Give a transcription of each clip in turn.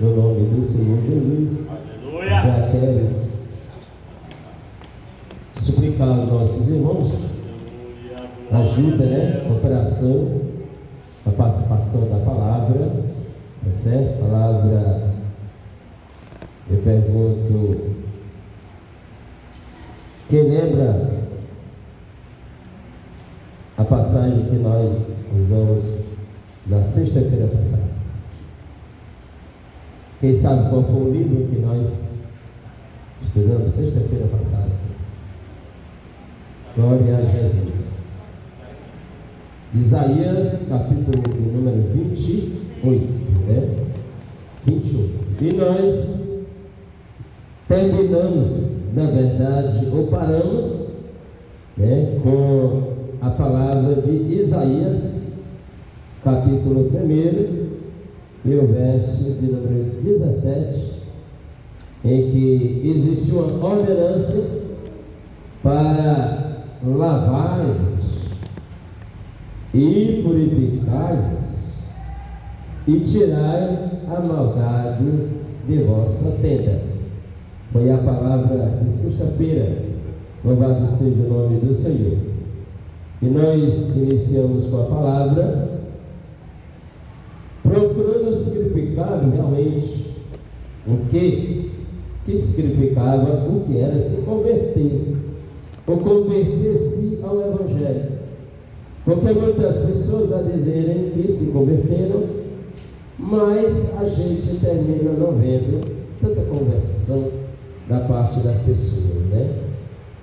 no nome do Senhor Jesus. Aleluia. Já quero suplicar aos nossos irmãos ajuda, cooperação, a participação da palavra, tá certo? Palavra, eu pergunto, quem lembra a passagem que nós usamos na sexta-feira passada? Quem sabe qual foi o livro que nós estudamos sexta-feira passada? Glória a Jesus. Isaías, capítulo de número 28, né? 28. E nós terminamos, na verdade, ou paramos, né, com a palavra de Isaías, capítulo 1, e o verso de número 17, em que existe uma ordenança para lavar-vos e purificar-vos e tirar a maldade de vossa tenda. Foi a palavra de sexta-feira. Louvado seja o nome do Senhor. E nós iniciamos com a palavra, procurando significar realmente o que significava, o que era se converter, ou converter-se ao Evangelho. Porque muitas pessoas a dizerem que se converteram, mas a gente termina não vendo tanta conversão da parte das pessoas, né?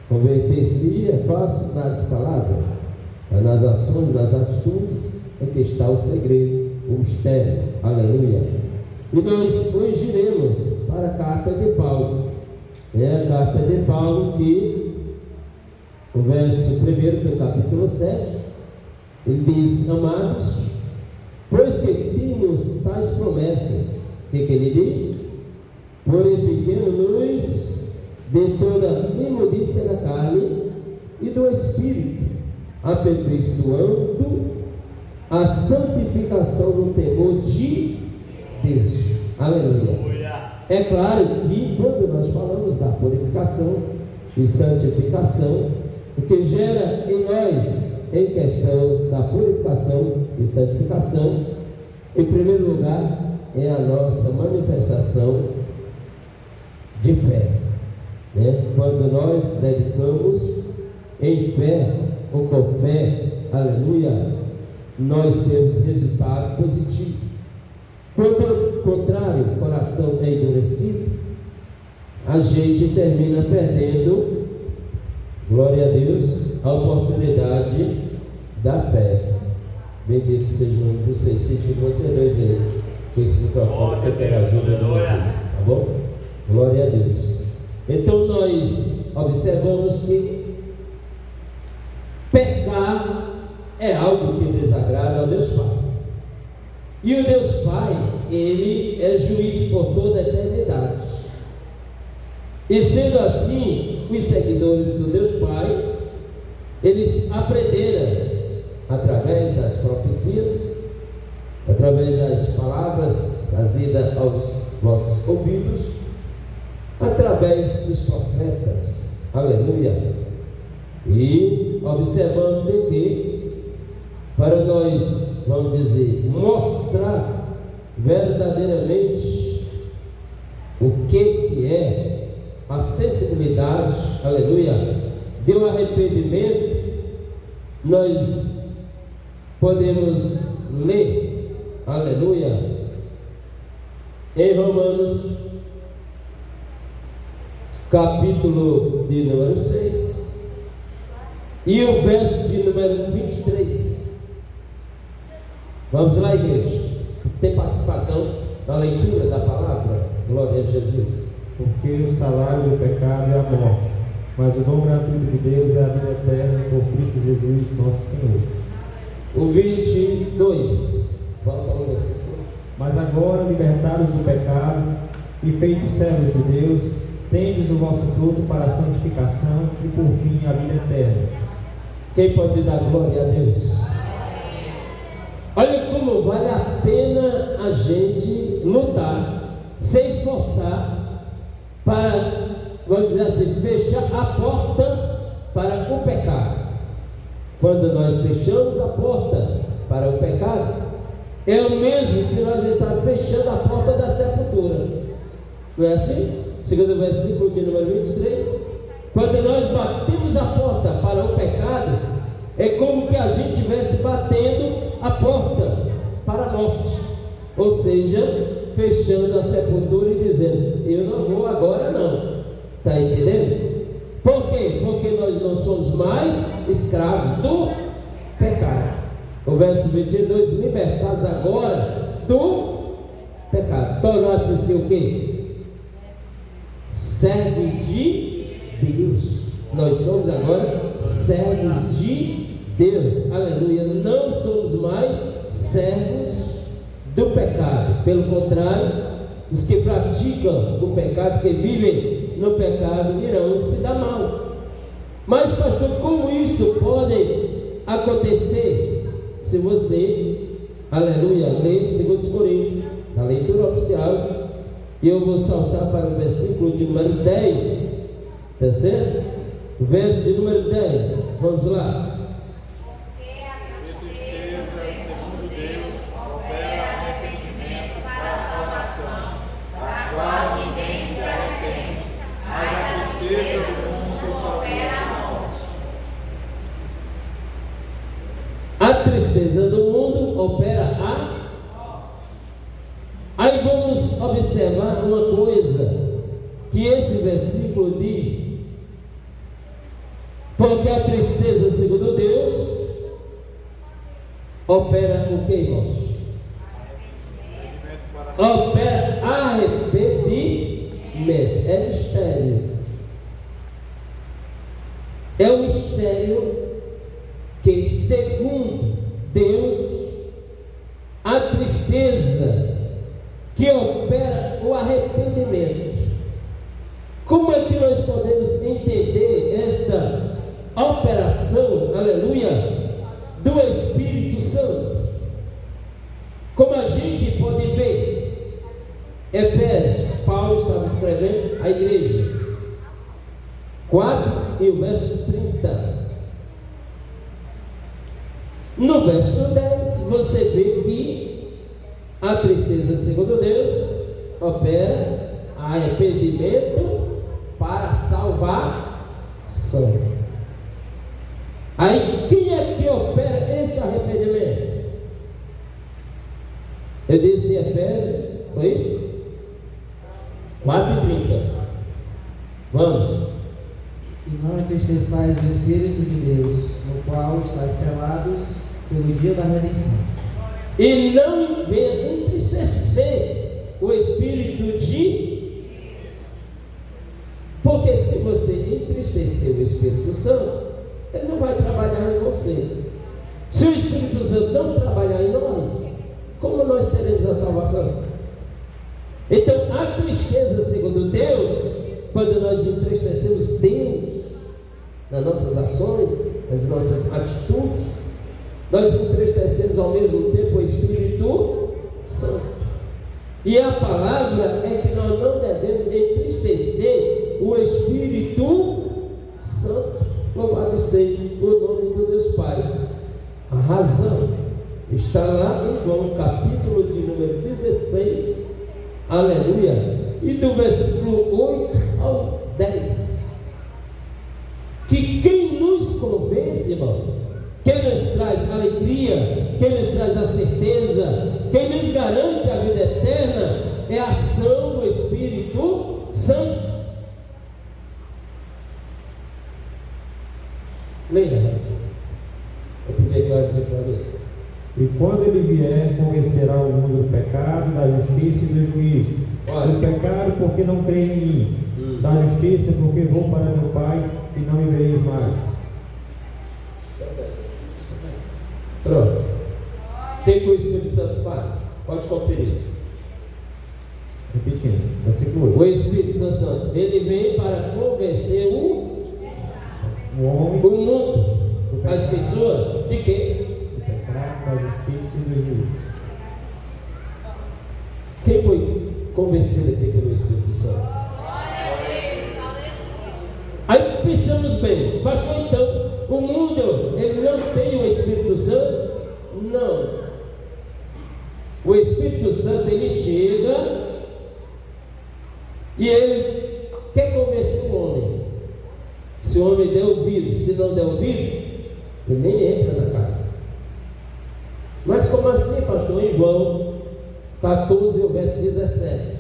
Converter-se é fácil nas palavras, mas nas ações, nas atitudes é que está o segredo, o mistério. Aleluia. E nós hoje iremos para a carta de Paulo. É a carta de Paulo que o verso 1 do capítulo 7, ele diz: amados, pois que temos tais promessas, o que ele diz? Purifiquemo-nos de toda imundícia da carne e do espírito, aperfeiçoando a santificação no temor de Deus. Aleluia. É claro que quando nós falamos da purificação e santificação, o que gera em nós, em questão da purificação e santificação, em primeiro lugar, é a nossa manifestação de fé, né? Quando nós dedicamos em fé ou com fé, aleluia, nós temos resultado positivo. Quando ao contrário, o coração é endurecido, a gente termina perdendo, glória a Deus, a oportunidade da fé. Bendito seja o nome do Senhor. Se vocês dois aí com esse microfone, que eu quero ajuda de vocês, tá bom? Glória a Deus. Então nós observamos que pecar é algo que desagrada ao Deus Pai. E o Deus Pai, Ele é juiz por toda a eternidade. E sendo assim, os seguidores do Deus Pai, eles aprenderam através das profecias, através das palavras trazidas aos vossos ouvidos, através dos profetas, aleluia. E observando de que, para nós, vamos dizer, mostrar verdadeiramente o que é a sensibilidade, aleluia, de um arrependimento, nós podemos ler, aleluia, em Romanos, capítulo de número 6, e o verso de número 23. Vamos lá, igreja. Tem participação na leitura da palavra? Glória a Jesus. Porque o salário do pecado é a morte, mas o dom gratuito de Deus é a vida eterna por Cristo Jesus, nosso Senhor. O 22. Volta ao versículo. Mas agora, libertados do pecado e feitos servos de Deus, tendes o vosso fruto para a santificação e por fim a vida eterna. Quem pode dar glória a Deus? Olha como vale a pena a gente lutar se esforçar para, vamos dizer assim, fechar a porta para o pecado. Quando nós fechamos a porta para o pecado, é o mesmo que nós estamos fechando a porta da sepultura. Não é assim? Segundo o versículo de número 23, quando nós batemos a porta para o pecado, é como que a gente estivesse batendo a porta para a morte, ou seja, fechando a sepultura e dizendo: eu não vou agora não. Está entendendo? Por quê? Porque nós não somos mais escravos do pecado. O verso 22, libertados agora do pecado, tornaste-se o quê? Servos de Deus. Nós somos agora servos de Deus, aleluia. Não somos mais servos do pecado. Pelo contrário, os que praticam o pecado, que vivem no pecado, irão se dar mal. Mas, pastor, como isso pode acontecer? Se você, aleluia, lê 2 Coríntios, na leitura oficial, e eu vou saltar para o versículo de número 10, tá certo? O verso de número 10, vamos lá. A tristeza do mundo opera a. Aí vamos observar uma coisa que esse versículo diz: porque a tristeza, segundo Deus, opera o que, irmãos? Opera arrependimento. É mistério. É um mistério que, segundo Deus, a tristeza que opera o arrependimento. Como é que nós podemos entender esta operação, aleluia, do Espírito Santo? Como a gente pode ver, Efésios, Paulo estava escrevendo à igreja 4 e o verso 30. No verso 10, você vê que a tristeza, segundo Deus, opera arrependimento para salvação. Aí, quem é que opera esse arrependimento? Eu disse Efésios, foi isso? 4:30. Vamos. E não entristeçais o Espírito de Deus, no qual estáis selados pelo dia da redenção. E não venha entristecer o Espírito de. Porque se você entristecer o Espírito Santo, ele não vai trabalhar em você. Se o Espírito Santo não trabalhar em nós, como nós teremos a salvação? Então, a tristeza, segundo Deus, quando nós entristecemos Deus nas nossas ações, nas nossas atitudes, nós entristecemos ao mesmo tempo o Espírito Santo. E a palavra é que nós não devemos entristecer o Espírito Santo. Louvado seja o nome do Deus Pai. A razão está lá em João, capítulo de número 16, aleluia, e do versículo 8 ao 10. Que quem nos convence, irmão, quem nos traz alegria, quem nos traz a certeza, quem nos garante a vida eterna, é a ação do Espírito Santo. Leia, eu pedi agora para ler. E quando ele vier, convencerá o mundo do pecado, da justiça e do juízo. Olha. Do pecado, porque não crê em mim. Da justiça, porque vou para meu Pai e não me vereis mais. Pronto. O que o Espírito Santo faz? Pode conferir. Repetindo, versículo 8. O Espírito Santo, ele vem para convencer o homem, o mundo, as pessoas, de quê? do pecado, da justiça e do juízo. Quem foi convencido aqui pelo Espírito Santo. Aí pensamos bem, pastor, então, o mundo, ele não tem o Espírito Santo? Não. O Espírito Santo, ele chega e ele quer convencer o homem. Se o homem der ouvido, se não der ouvido, ele nem entra na casa. Mas como assim, pastor? Em João 14, o verso 17,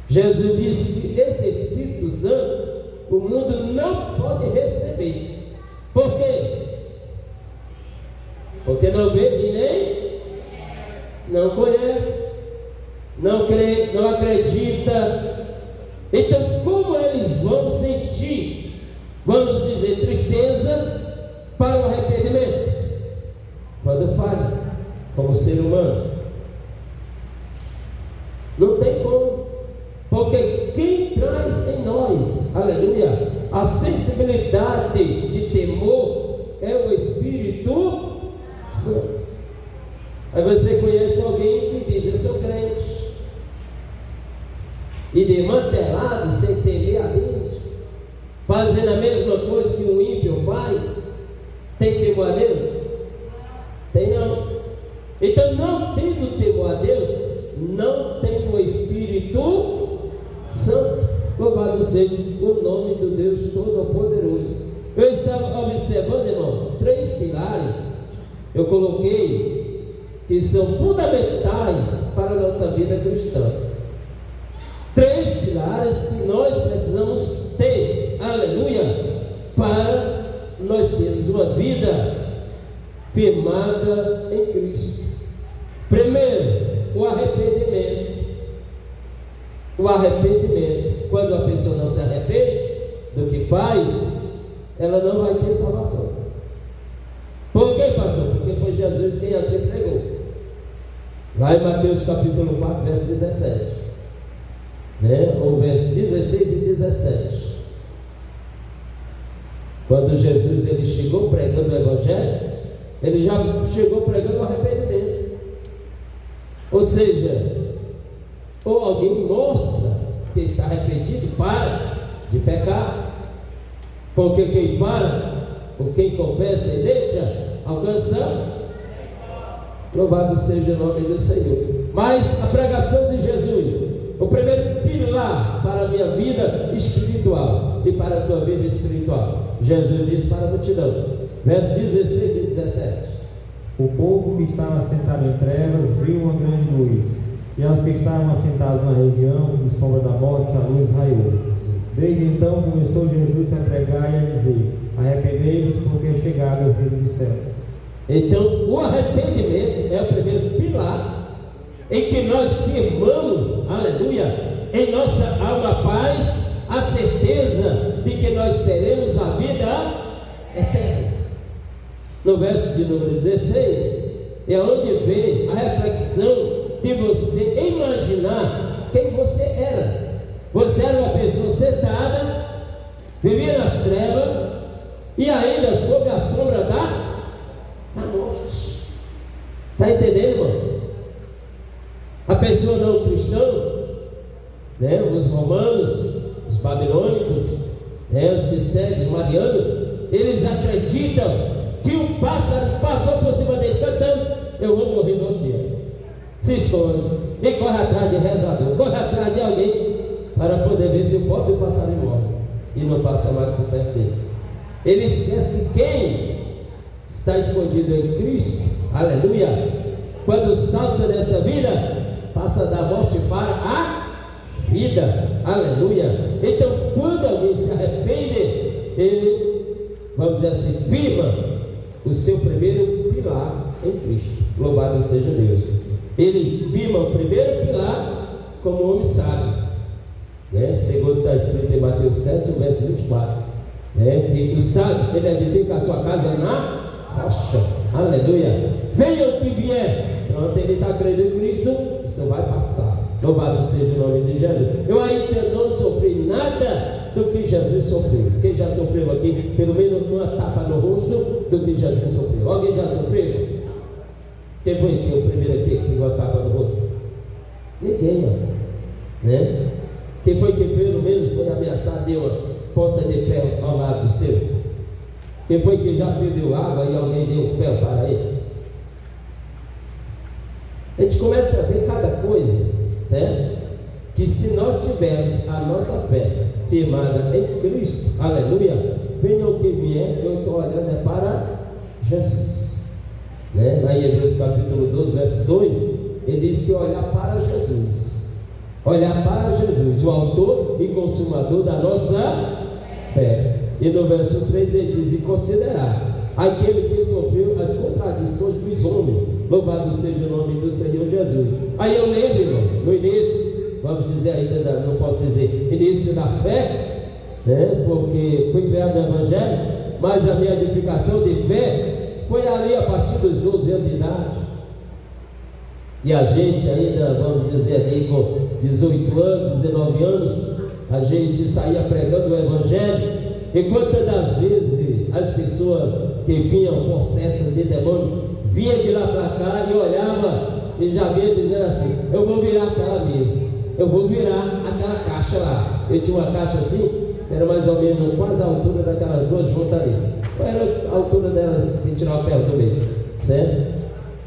Jesus disse que esse Espírito Santo o mundo não pode receber. Por quê? Porque não vê e nem não conhece, não crê, não acredita. Então, como eles vão sentir, vamos dizer, tristeza para o arrependimento? Quando falha, como ser humano, não tem como, porque quem traz em nós, aleluia, a sensibilidade de temor é o Espírito Santo. Aí você conhece alguém que diz: eu sou crente, e desmantelado, sem temer a Deus, fazendo a mesma coisa que um ímpio faz, tem temor a Deus? Tem não. Então, não tendo temor a Deus, não tem o Espírito Santo. Louvado seja o nome do Deus Todo-Poderoso. Eu estava observando, irmãos, 3 pilares eu coloquei que são fundamentais para a nossa vida cristã. 3 pilares que nós precisamos ter, aleluia, para nós termos uma vida firmada em Cristo. Primeiro, o arrependimento. O arrependimento. Quando a pessoa não se arrepende do que faz, ela não vai ter salvação. Por quê, pastor? Porque foi Jesus quem assim pregou. Lá em Mateus capítulo 4, verso 17, ou verso 16 e 17. Quando Jesus ele chegou pregando o Evangelho, ele já chegou pregando o arrependimento. Ou seja, ou alguém mostra que está arrependido e para de pecar, porque quem para, ou quem confessa e deixa, alcança. Louvado seja o nome do Senhor. Mas a pregação de Jesus, o primeiro pilar para a minha vida espiritual e para a tua vida espiritual, Jesus disse para a multidão, versos 16 e 17: o povo que estava sentado em trevas viu uma grande luz, e aos que estavam assentados na região de sombra da morte, a luz raiou. Desde então começou Jesus a pregar e a dizer: arrependei-vos, porque é chegado o reino dos céus. Então, o arrependimento é o primeiro pilar em que nós firmamos, aleluia, em nossa alma paz, a certeza de que nós teremos a vida eterna. No verso de número 16, é onde vem a reflexão de você imaginar quem você era. Você era uma pessoa sentada, vivia nas trevas e ainda sob a sombra da morte. Está entendendo, irmão? A pessoa não cristã, os romanos, os babilônicos, os que seguem, os marianos, eles acreditam que um pássaro passou por cima dele cantando: eu vou morrer no outro dia. Se esconde e corre atrás de rezador, corre atrás de alguém para poder ver se o pobre passarinho morre e não passa mais por perto dele. Ele esquece que quem está escondido em Cristo, aleluia, quando salta desta vida, passa da morte para a vida, aleluia. Então, quando alguém se arrepende, ele, vamos dizer assim, firma o seu primeiro pilar em Cristo. Louvado seja Deus. Ele firma o primeiro pilar como homem sábio, segundo está escrito em Mateus 7, verso 24, que o sábio, ele edifica a sua casa na rocha, aleluia. Venha o que vier, pronto, ele está crendo em Cristo, isso não vai passar. Louvado seja o nome de Jesus. Eu ainda não sofri nada do que Jesus sofreu. Quem já sofreu aqui, pelo menos uma tapa no rosto do que Jesus sofreu? Alguém já sofreu? Quem foi aqui, o primeiro aqui que pegou a tapa no rosto? Ninguém, né? Quem foi que pelo menos foi ameaçado, deu uma ponta de ferro ao lado do seu? Quem foi que já perdeu água e alguém deu um ferro para ele? A gente começa a ver cada coisa, certo? Que se nós tivermos a nossa fé firmada em Cristo, aleluia, venha o que vier, eu estou olhando é para Jesus, né? Lá em Hebreus capítulo 12, verso 2, ele diz que olhar para Jesus, olhar para Jesus, o autor e consumador da nossa fé. E no verso 3 ele diz: e considerar aquele que sofreu as contradições dos homens, louvado seja o nome do Senhor Jesus. Aí eu lembro, irmão, no início, vamos dizer ainda, não posso dizer início da fé, né? Porque fui criado no Evangelho, mas a minha edificação de fé foi ali a partir dos 12 anos de idade. E a gente ainda, vamos dizer ali, com 18 anos, 19 anos, a gente saía pregando o Evangelho. E quantas das vezes as pessoas que vinham possessas de demônio vinha de lá para cá e olhava e já vinha dizendo assim: eu vou virar aquela mesa, eu vou virar aquela caixa lá. Eu tinha uma caixa assim, era mais ou menos quase a altura daquelas duas juntas ali. Qual era a altura delas se tirar o ferro do meio, certo?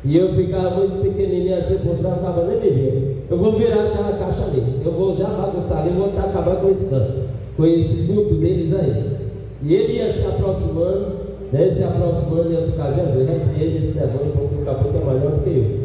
E eu ficava muito pequenininho assim por trás, não estava nem me vendo. Eu vou virar aquela caixa ali, eu vou já bagunçar ali, vou acabar com esse canto, com esse culto deles aí. E ele ia se aproximando, né? Se aproximando e ia ficar: Jesus, repreende esse demônio, porque o capô é maior do que eu.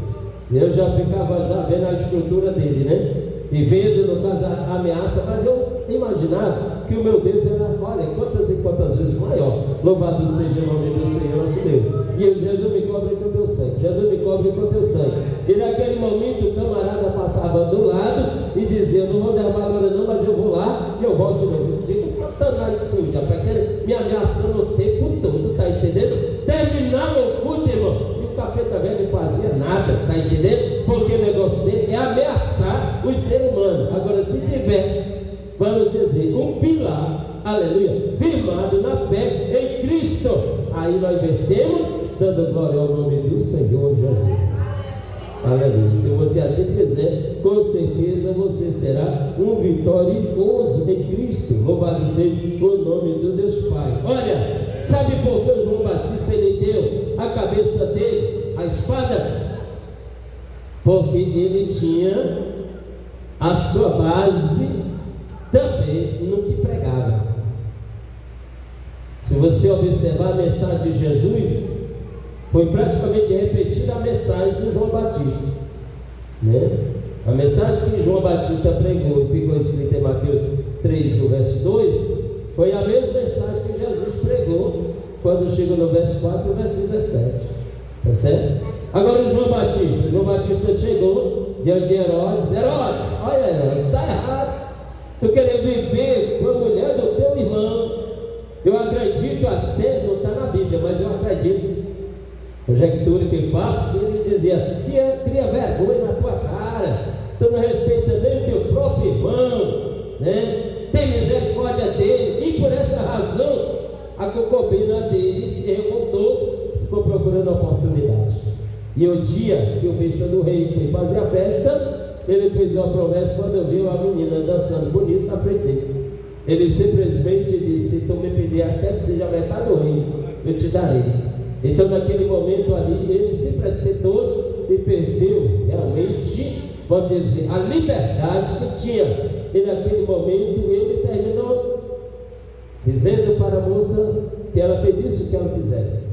E eu já ficava já vendo a estrutura dele, né? E vendo, no caso, a ameaça, mas eu imaginava que o meu Deus era, olha, quantas e quantas vezes maior. Louvado seja o nome do Senhor nosso Deus. E eu: Jesus, me cobre com teu sangue, Jesus, me cobre com teu sangue. E naquele momento o camarada passava do lado e dizia: eu não vou derrubar agora não, mas eu vou lá e eu volto de novo. Eu digo: Satanás suja, para me ameaçando o tempo todo, tá entendendo? Terminava o culto, irmão, e o capeta velho não fazia nada, tá entendendo? Porque o negócio dele é ameaçar os seres humanos. Agora, se tiver, vamos dizer, um pilar, aleluia, firmado na fé em Cristo, aí nós vencemos, dando glória ao nome do Senhor Jesus. Aleluia. Se você assim fizer, com certeza você será um vitorioso em Cristo. Louvado seja o nome do Deus Pai. Olha, sabe por que João Batista ele deu a cabeça dele a espada? Porque ele tinha a sua base também no que pregava. Se você observar a mensagem de Jesus, foi praticamente repetida a mensagem de João Batista, né? A mensagem que João Batista pregou e ficou escrita em Mateus 3, o verso 2, foi a mesma mensagem que Jesus pregou quando chegou no verso 4 e o verso 17, tá certo? Agora João Batista chegou diante de Herodes: Herodes, olha Herodes, está errado, tu querer viver com a mulher do teu irmão. Eu acredito até, não está na Bíblia, mas eu acredito, conjectura que faço, que ele dizia: cria vergonha na tua cara, tu não respeita nem o teu próprio irmão, né? Tem misericórdia dele. E por essa razão a concubina dele se revoltou, ficou procurando oportunidade. E o dia que o bispo do rei foi fazer a festa, ele fez uma promessa quando viu a menina dançando bonito na frente dele. Ele simplesmente disse: se tu me pedir até que seja metade do reino, eu te darei. Então naquele momento ali ele se precipitou e perdeu realmente, vamos dizer, a liberdade que tinha. E naquele momento ele terminou dizendo para a moça que ela pedisse o que ela quisesse.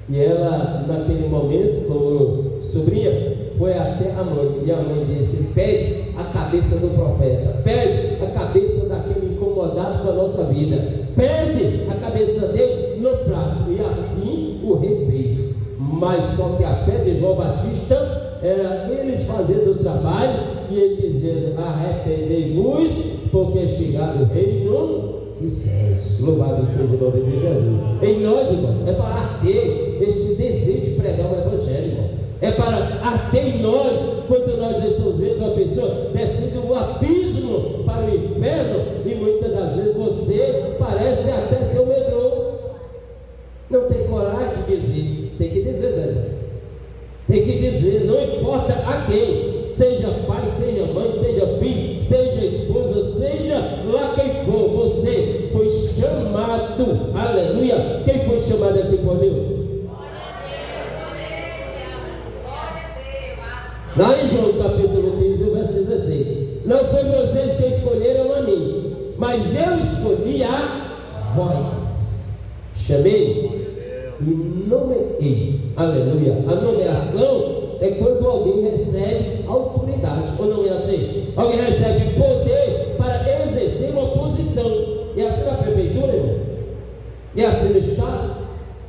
E ela, naquele momento, como sobrinha, foi até a mãe. E a mãe disse: pede a cabeça do profeta, pede a cabeça daquele incomodado com a nossa vida, pede a cabeça dele no prato. E assim o rei fez. Mas só que a fé de João Batista era eles fazendo o trabalho e ele dizendo: arrependei-vos, porque é chegado o reino dos céus. Louvado seja o nome de Jesus. Em nós, irmãos, é para arder este desejo de pregar o Evangelho, irmão. É para arder em nós, quando nós estamos vendo uma pessoa descendo um abismo para o inferno, e muitas das vezes você parece até ser um medroso, não tem coragem de dizer. Tem que dizer, Zé. Tem que dizer, não importa a quem, seja pai, seja mãe, seja filho, seja Aleluia. Quem foi chamado aqui por Deus? Lá em João capítulo 15, verso 16. Não foi vocês que escolheram a mim, mas eu escolhi a vós. Chamei e nomeei. Aleluia. A nomeação é quando alguém recebe autoridade, ou não é assim? Alguém recebe poder para exercer uma posição. E assim na prefeitura, irmão. E assim no estado.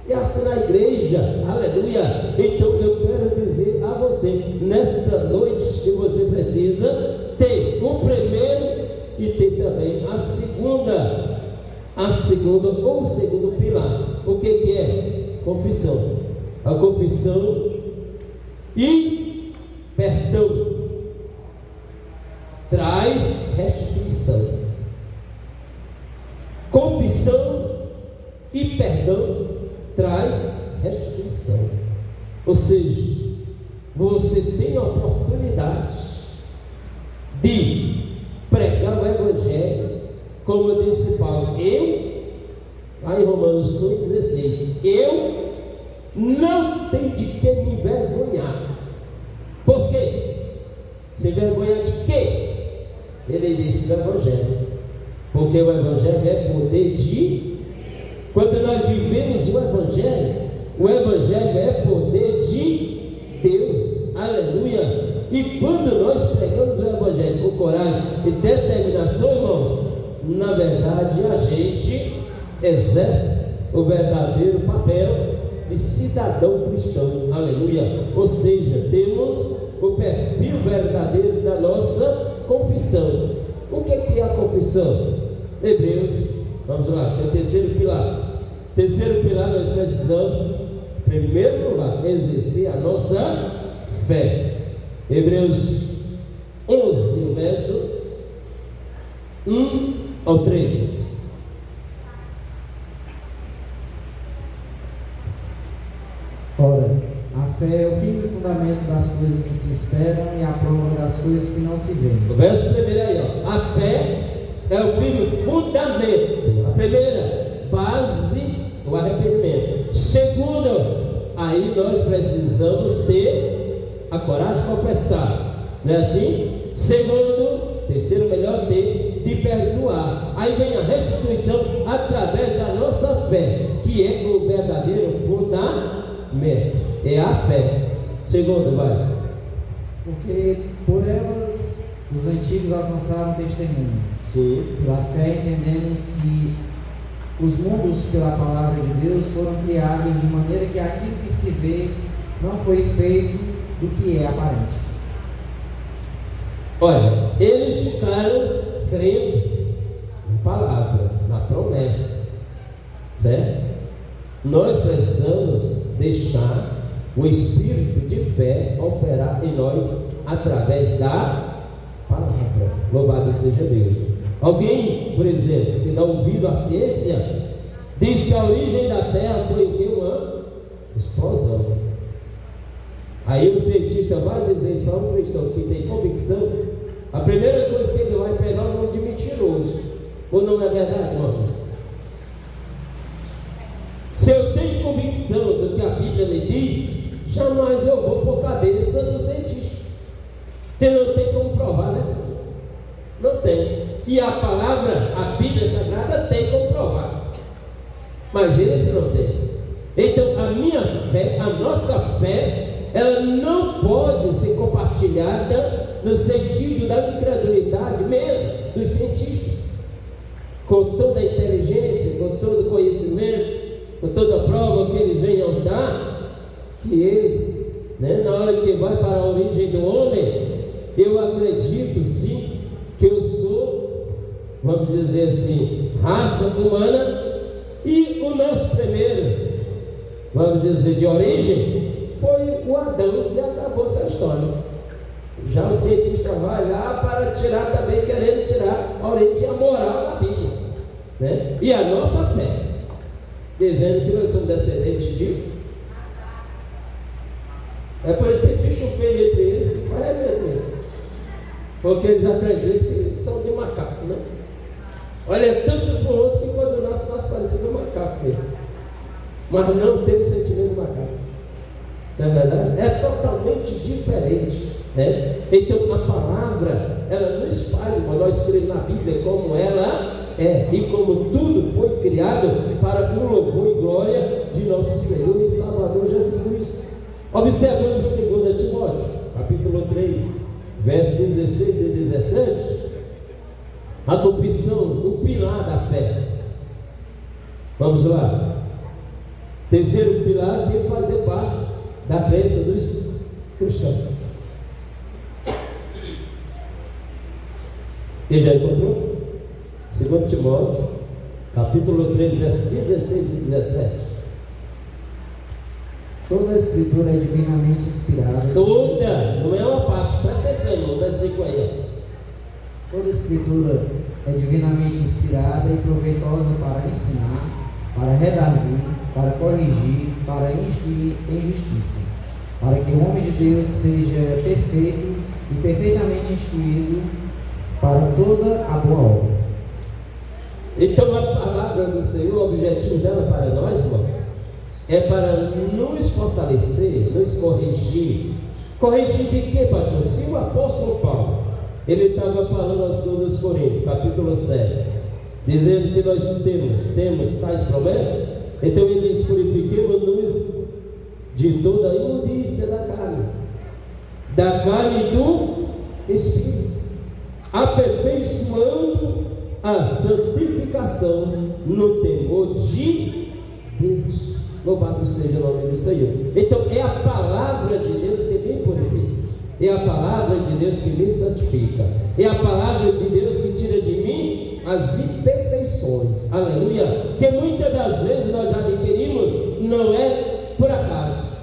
E assim na igreja. Aleluia. Então eu quero dizer a você, nesta noite, que você precisa ter o primeiro e ter também a segunda ou o segundo pilar. O que é? Confissão. A confissão e perdão traz restituição. Confissão e perdão traz restituição. Ou seja, você tem a oportunidade de pregar o Evangelho, como disse Paulo, lá em Romanos 2,16, eu não tenho de que me envergonhar. Por quê? Se envergonhar de quê? Ele disse do Evangelho, porque o Evangelho é poder de... Quando nós vivemos o Evangelho é poder de Deus. Aleluia. E quando nós pregamos o Evangelho com coragem e determinação, irmãos, na verdade a gente exerce o verdadeiro papel de cidadão cristão. Aleluia. Ou seja, temos o perfil verdadeiro da nossa confissão. O que é a confissão? Hebreus, vamos lá, que é o terceiro pilar. Terceiro pilar, nós precisamos, em primeiro lugar, exercer a nossa fé. Hebreus 11, verso 1 ao 3. Ora, a fé é o firme fundamento das coisas que se esperam e a prova das coisas que não se veem. O verso primeiro aí, ó. A fé é o firme fundamento. A primeira, base, o arrependimento. Segundo, aí nós precisamos ter a coragem de confessar. Não é assim? Segundo, terceiro melhor de perdoar. Aí vem a restituição através da nossa fé, que é o verdadeiro fundamento. É a fé. Segundo, vai. Porque por elas os antigos alcançaram testemunho. Sim. Pela fé entendemos que os mundos pela palavra de Deus foram criados de maneira que aquilo que se vê não foi feito do que é aparente. Olha, eles ficaram crendo na palavra, na promessa, certo? Nós precisamos deixar o espírito de fé operar em nós através da palavra. Louvado seja Deus. Alguém, por exemplo, que dá ouvido à ciência, diz que a origem da Terra foi uma explosão. Aí o cientista vai dizer isso para um cristão que tem convicção. A primeira coisa que ele vai pegar é o nome de mentiroso. Ou não é verdade, irmãos? Se eu tenho convicção do que a Bíblia me diz, jamais eu vou por cabeça do cientista. Porque não tem como provar, né? Não tem. E a palavra, a Bíblia Sagrada tem como provar. Mas eles não têm. Então a minha fé, a nossa fé, ela não pode ser compartilhada no sentido da incredulidade mesmo dos cientistas. Com toda a inteligência, com todo o conhecimento, com toda a prova que eles venham dar, que eles, na hora que vai para a origem do homem, eu acredito sim que eu sou, vamos dizer assim, raça humana, e o nosso primeiro, vamos dizer, de origem, foi o Adão, e acabou essa história. Já o cientista vai lá para tirar também, querendo tirar a origem e a moral da Bíblia, né? E a nossa fé, dizendo que nós somos descendentes de... É por isso que tem bicho feio entre eles que faz medo, porque eles acreditam que eles são de macaco, né? Olha, tanto para o outro que quando nasce parecido com macaco mesmo. Mas não tem o sentimento do macaco. Não é verdade? É totalmente diferente, né? Então a palavra, ela nos faz, irmão, nós cremos na Bíblia como ela é, e como tudo foi criado para o louvor e glória de nosso Senhor e Salvador Jesus Cristo. Observamos 2 Timóteo, capítulo 3, versos 16 e 17, a confissão, o pilar da fé. Vamos lá. Terceiro pilar tem que fazer parte da crença dos cristãos. Quem já encontrou? 2 Timóteo, capítulo 3, versos 16 e 17. Toda a escritura é divinamente inspirada. Toda, não é uma parte, presta atenção, irmão, versículo aí. Toda a escritura é divinamente inspirada e proveitosa para ensinar, para redarguir, para corrigir, para instruir em justiça, para que o homem de Deus seja perfeito e perfeitamente instruído para toda a boa obra. Então a palavra do Senhor, o objetivo dela para nós, irmão, é para nos fortalecer, nos corrigir. Corrigir de quê, pastor? Se o apóstolo Paulo, ele estava falando aos Coríntios, capítulo 7, dizendo que nós temos tais promessas, então ele diz: purifiquemos-nos de toda a imundícia da carne e do Espírito, aperfeiçoando a santificação no temor de Deus. Louvado seja o nome do Senhor. Então é a palavra de Deus que me purifica, é a palavra de Deus que me santifica, é a palavra de Deus que tira de mim as imperfeições. Aleluia. Que muitas das vezes nós adquirimos, não é por acaso,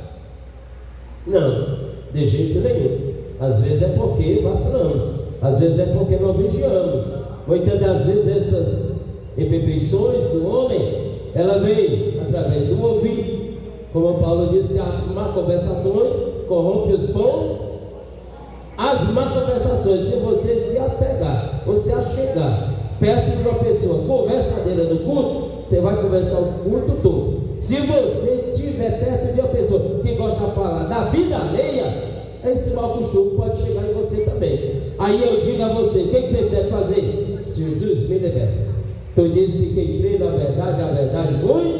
não, de jeito nenhum. Às vezes é porque vacilamos, às vezes é porque não vigiamos. Muitas das vezes essas imperfeições do homem, ela vem através do ouvido, como Paulo diz que as más conversações corrompem os bons. As más conversações, se você se apegar ou se achegar perto de uma pessoa conversadeira no culto, você vai conversar o culto todo. Se você estiver perto de uma pessoa que gosta de falar da vida alheia, esse mau costume pode chegar em você também. Aí eu digo a você: o que você deve fazer? Jesus me libera. Então diz que quem crê na verdade, a verdade nos.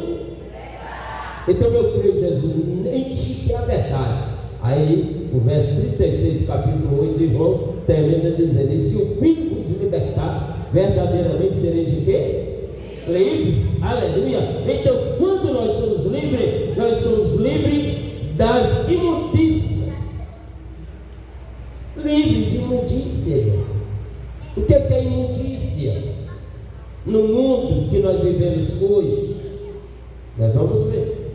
Então eu creio, Jesus, em ti que é a verdade. Aí o verso 36 do capítulo 8 de João termina dizendo: e se o Filho nos libertar, verdadeiramente sereis de quê? Livre. Aleluia. Então quando nós somos livres das imundícias. Livre de imundícia. O que é imundícia? No mundo que nós vivemos hoje, nós vamos ver,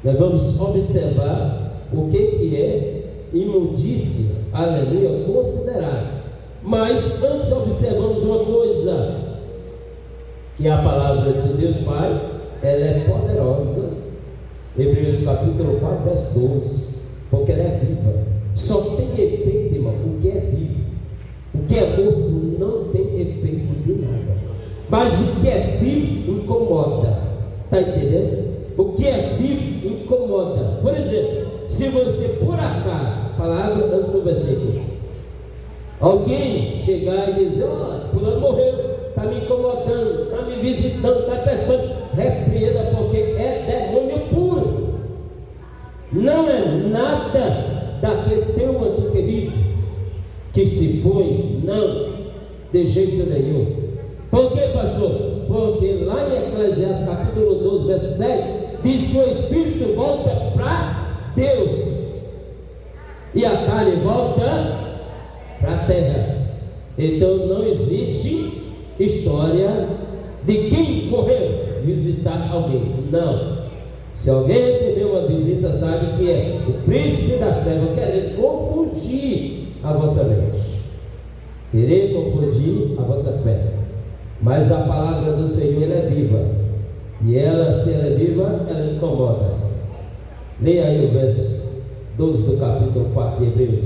nós vamos observar o que é imundícia, aleluia, considerar. Mas antes observamos uma coisa, que a palavra do Deus Pai, ela é poderosa. Hebreus capítulo 4, verso 12, porque ela é viva. Só tem efeito, irmão, o que é vivo. O que é morto não tem efeito de nada. Mas o que é vivo incomoda. Está entendendo? O que é vivo incomoda. Por exemplo, se você por acaso, palavra antes do versículo, alguém chegar e dizer: ó, fulano morreu, está me incomodando, está me visitando, está perturbando, repreenda, porque é demônio puro. Não é nada daquele teu ante querido que se foi, não, de jeito nenhum. Por quê, pastor? Porque lá em Eclesiastes capítulo 12, verso 10, diz que o espírito volta para Deus e a carne volta para a terra. Então não existe história de quem morreu visitar alguém. Não. Se alguém recebeu uma visita, sabe que é o príncipe das trevas querendo confundir a vossa mente, querer confundir a vossa fé. Mas a palavra do Senhor, ela é viva, e ela, se ela é viva, ela incomoda. Leia aí o verso 12 do capítulo 4 de Hebreus.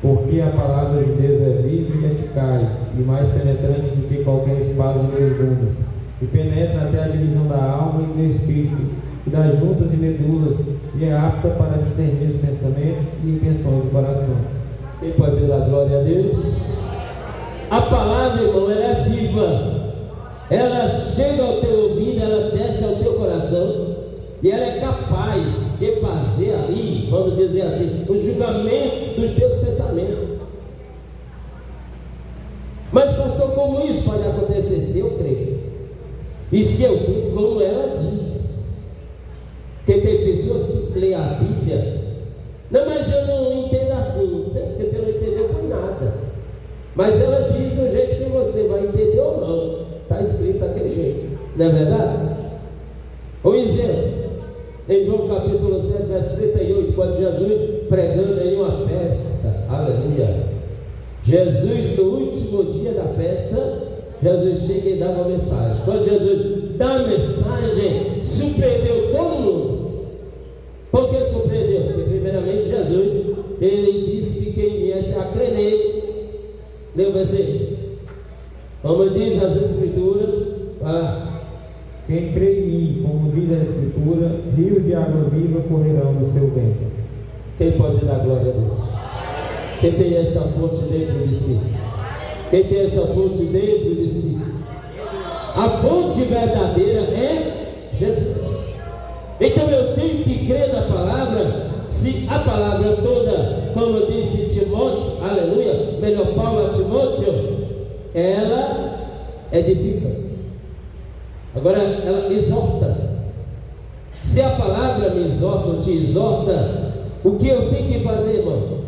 Porque a palavra de Deus é viva e eficaz, e mais penetrante do que qualquer espada de 2 gumes, e penetra até a divisão da alma e do espírito, e das juntas e medulas, e é apta para discernir os pensamentos e intenções do coração. Quem pode dar glória a Deus? A palavra, irmão, ela é viva. Ela chega ao teu ouvido, ela desce ao teu coração, e ela é capaz de fazer ali, vamos dizer assim, o julgamento dos teus pensamentos. Mas pastor, como isso pode acontecer? Se eu creio, e se eu creio, como ela diz. Porque tem pessoas que leem a Bíblia, não, mas eu não entendo assim, porque se eu não entender, foi nada. Mas ela diz do jeito que você vai entender ou não, está escrito daquele jeito, não é verdade? Um exemplo, em João capítulo 7, verso 38, quando Jesus pregando em uma festa, aleluia, Jesus no último dia da festa, Jesus chega e dá uma mensagem. Quando Jesus dá a mensagem, surpreendeu todo mundo. Por que surpreendeu? Porque primeiramente Jesus, ele disse que quem viesse a crer nele, leu o versículo, como diz as Escrituras, quem crê em mim, como diz a Escritura, rios de água viva correrão do seu ventre. Quem pode dar glória a Deus? Quem tem esta fonte dentro de si? Quem tem esta fonte dentro de si? A fonte verdadeira é Jesus. Então eu tenho que crer na palavra. Se a palavra toda, como disse Timóteo, aleluia, melhor Paulo a Timóteo, ela edifica. Agora ela exorta. Se a palavra me exorta ou te exorta, o que eu tenho que fazer, irmão?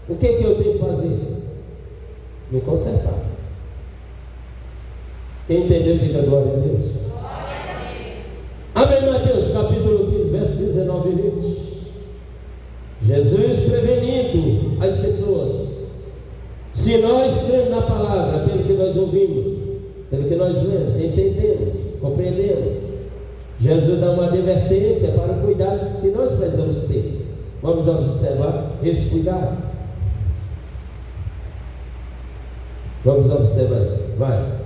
O que eu tenho que fazer? Me consertar. Quem entendeu, diga glória a Deus. Amém, Mateus capítulo 15, verso 19 e 20. Jesus prevenindo as pessoas. Se nós cremos na palavra, pelo que nós ouvimos, pelo que nós lemos, entendemos, compreendemos, Jesus dá uma advertência para o cuidado que nós precisamos ter. Vamos observar esse cuidado. Vamos observar, vai.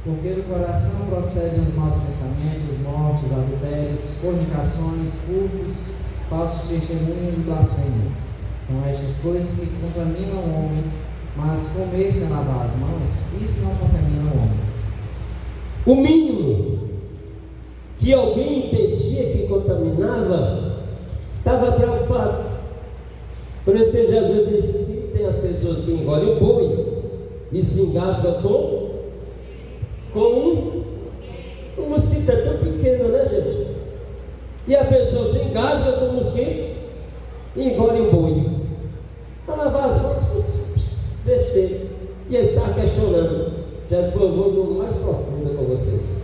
Porque do coração procedem os maus pensamentos, mortes, adultérios, fornicações, furtos, falsos testemunhos e blasfêmias. São estas coisas que contaminam o homem, mas comer sem lavar as mãos, isso não contamina o homem. O mínimo que alguém entendia que contaminava, estava preocupado. Por isso que Jesus disse que tem as pessoas que engolem o boi e se engasgam com um mosquito. É tão pequeno, né, gente? E a pessoa se engasga com o mosquito e engole o boi. Para lavar as mãos, besteira. E ele estava questionando. Jesus, eu vou no mais profundo com vocês.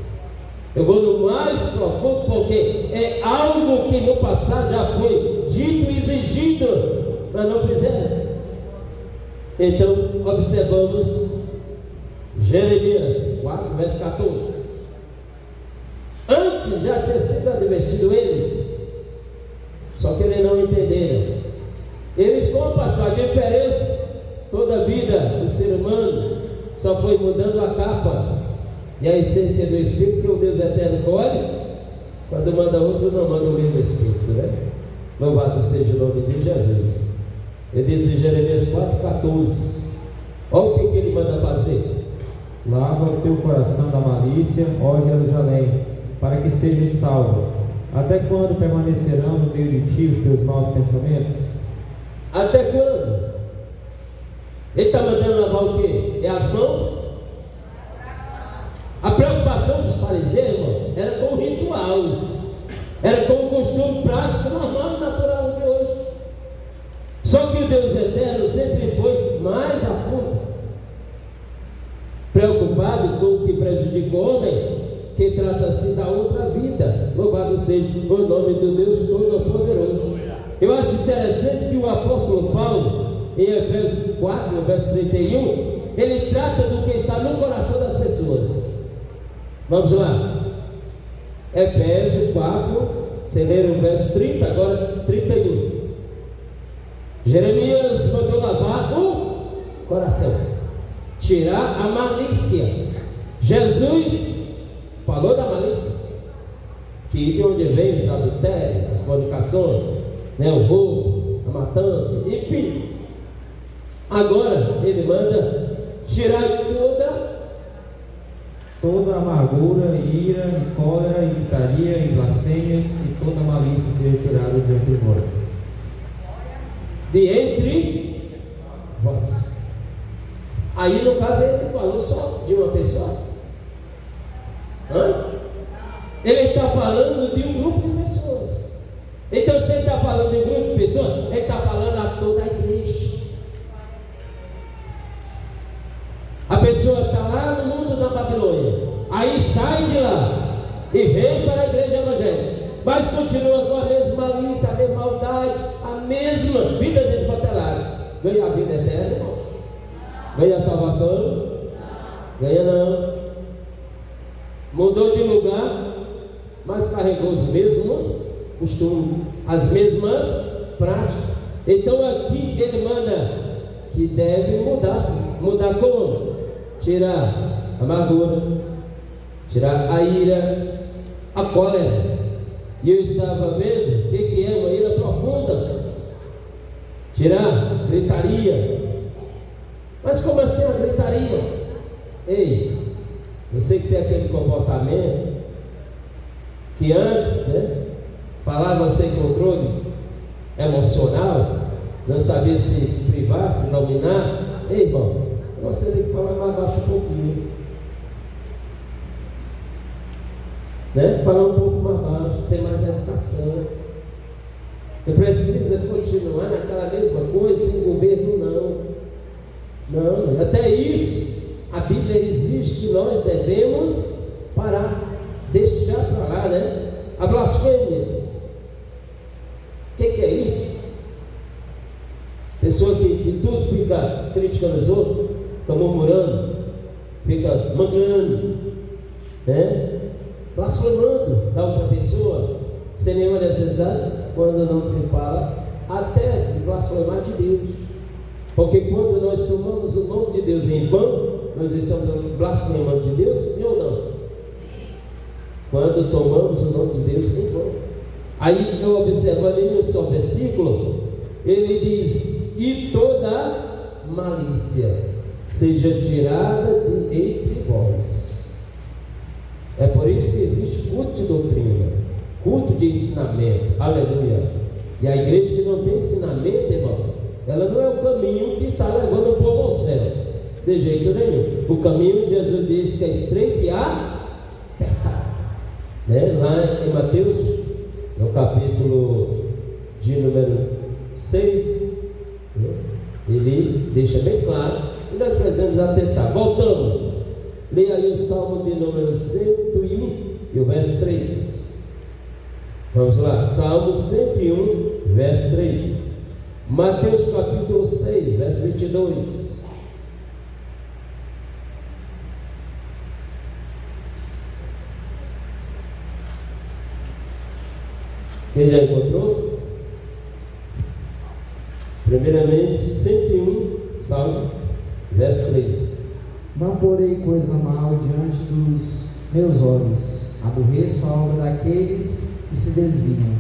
Eu vou no mais profundo porque é algo que no passado já foi dito e exigido, mas não fizeram. Então, observamos Jeremias 4, verso 14. Antes já tinha sido advertido eles, só que eles não entenderam. Eles, como pastor, a diferença, toda a vida do ser humano só foi mudando a capa e a essência do Espírito, que o Deus eterno colhe, quando manda outro, não manda o mesmo Espírito, né? Louvado seja o nome de Jesus. Ele disse em Jeremias 4,14: olha o que ele manda fazer. Lava o teu coração da malícia, ó Jerusalém, para que sejas salvo. Até quando permanecerão no meio de ti os teus maus pensamentos? Até quando? Ele está mandando lavar o quê? É as mãos? A preocupação dos fariseus, irmão, era com o ritual, era com o costume prático, normal e natural de hoje. Só que o Deus eterno sempre foi mais a fundo, preocupado com o que prejudica o homem, que trata-se da outra vida. Louvado seja o nome do Deus Todo-Poderoso. Eu acho interessante que o apóstolo Paulo, em Efésios 4, verso 31, ele trata do que está no coração das pessoas. Vamos lá, Efésios 4, você lê o verso 30, agora 31. Jeremias mandou lavar tirar a malícia. Jesus falou da malícia, que de onde vem os adultérios, as fornicações, né, o roubo, a matança, enfim. Agora ele manda tirar toda amargura, ira, e cólera, e gritaria, e blasfêmias, e toda malícia seja tirada de entre vós. De entre vós. Aí no caso ele falou só de uma pessoa. Ele está falando de um grupo de pessoas. Então, se ele está falando de um grupo de pessoas, ele está falando a toda a igreja. A pessoa está lá no mundo da Babilônia, aí sai de lá e vem para a igreja evangélica, mas continua com a mesma malícia, a mesma maldade, a mesma vida desmantelada. Ganha a vida eterna, irmãos? Ganha a salvação? Ganha não. Mudou de lugar, mas carregou os mesmos costumes, as mesmas práticas. Então aqui ele manda que deve mudar, sim. Mudar como? Tirar a amargura, tirar a ira, a cólera. E eu estava vendo o que é uma ira profunda. Tirar gritaria. Mas como assim a gritaria? Ei, você que tem aquele comportamento que antes, né, falava sem controle emocional, não sabia se privar, se dominar. Ei, irmão, você tem que falar mais baixo um pouquinho, né? Falar um pouco mais baixo, ter mais educação. Não precisa continuar naquela mesma coisa, sem governo, não. Até isso a Bíblia exige que nós devemos parar, deixar para lá, né? A blasfêmia. O que é isso? Pessoa que de tudo fica criticando os outros, fica murmurando, fica mangando, né? Blasfemando da outra pessoa, sem nenhuma necessidade, quando não se fala até de blasfemar de Deus. Porque quando nós tomamos o nome de Deus em vão, nós estamos blasfemando de Deus, sim ou não? Quando tomamos o nome de Deus em vão. Aí eu observo ali no seu versículo, ele diz: e toda malícia seja tirada de entre vós. É por isso que existe culto de doutrina, culto de ensinamento, aleluia. E a igreja que não tem ensinamento, irmão, ela não é o caminho que está levando o povo ao céu, de jeito nenhum. O caminho, Jesus disse que é estreito e apertado, né? Lá em Mateus, no capítulo de número 6, né? Ele deixa bem claro, e nós precisamos atentar. Voltamos, leia aí o Salmo de número 101 e o verso 3. Vamos lá, Salmo 101, verso 3. Mateus capítulo 6, verso 22. Quem já encontrou? Primeiramente, 101, Salmo, verso 3. Não porei coisa mal diante dos meus olhos, aborreço a obra daqueles que se desviam.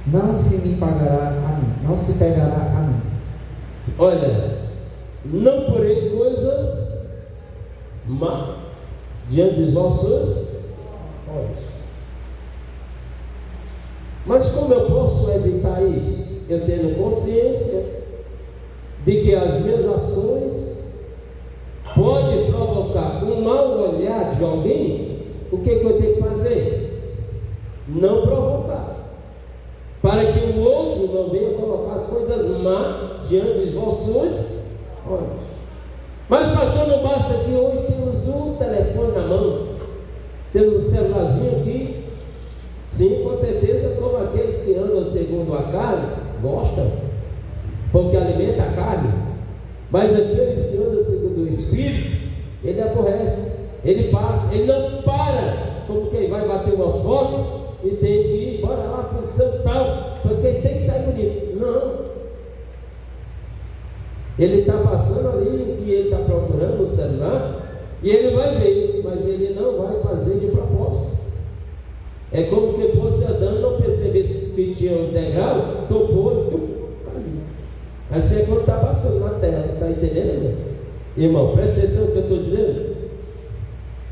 Não se pegará a mim. Olha, não porei coisas má diante dos vossos olhos. Mas como eu posso evitar isso? Eu tendo consciência de que as minhas ações podem provocar um mau olhar de alguém. O que eu tenho que fazer? Não provocar, para que o outro não venha colocar as coisas más diante dos vossos olhos. Mas pastor, não basta que hoje temos um telefone na mão, temos um celularzinho aqui. Sim, com certeza, como aqueles que andam segundo a carne gostam, porque alimenta a carne. Mas aqueles que andam segundo o Espírito, ele aborrece, ele passa, ele não para, como quem vai bater uma foto e tem que ir, bora lá para o santal, porque tem que sair bonito. Não. Ele está passando ali que ele está procurando o celular e ele vai ver, mas ele não vai fazer de propósito. É como que fosse andando, não percebesse que tinha um degrau, topou e caiu. Assim é quando está passando na tela, está entendendo, meu? Irmão, presta atenção no que eu estou dizendo.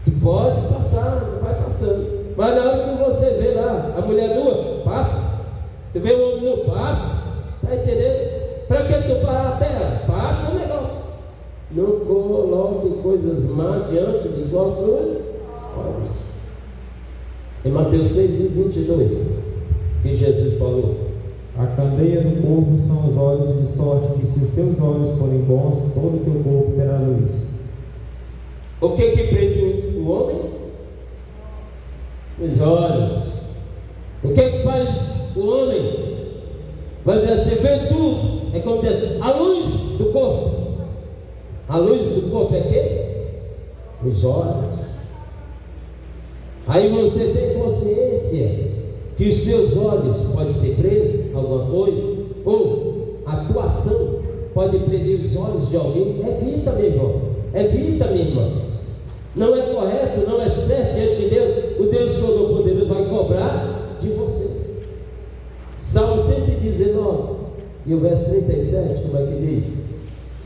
Tu pode passar, vai passando, mas na hora que você vê lá a mulher nua, passa. Tu vê o homem nu, passa. Está entendendo? Para que tu parar a tela? Passa o negócio. Não coloque coisas má diante dos vossos olhos. Em Mateus 6:22, que Jesus falou: a candeia do corpo são os olhos, de sorte que se os teus olhos forem bons, todo o teu corpo terá luz. O que prende o homem? Os olhos. O que faz o homem? Vai dizer assim, vê tudo. É como dizer, a luz do corpo. A luz do corpo é quê? Os olhos. Aí você tem consciência que os teus olhos podem ser presos a alguma coisa, ou a tua ação pode prender os olhos de alguém. Evita, meu irmão. Evita, minha irmã. Não é correto, não é certo diante de Deus. O Deus Todo-Poderoso vai cobrar de você. Salmo 119 e o verso 37, como é que diz?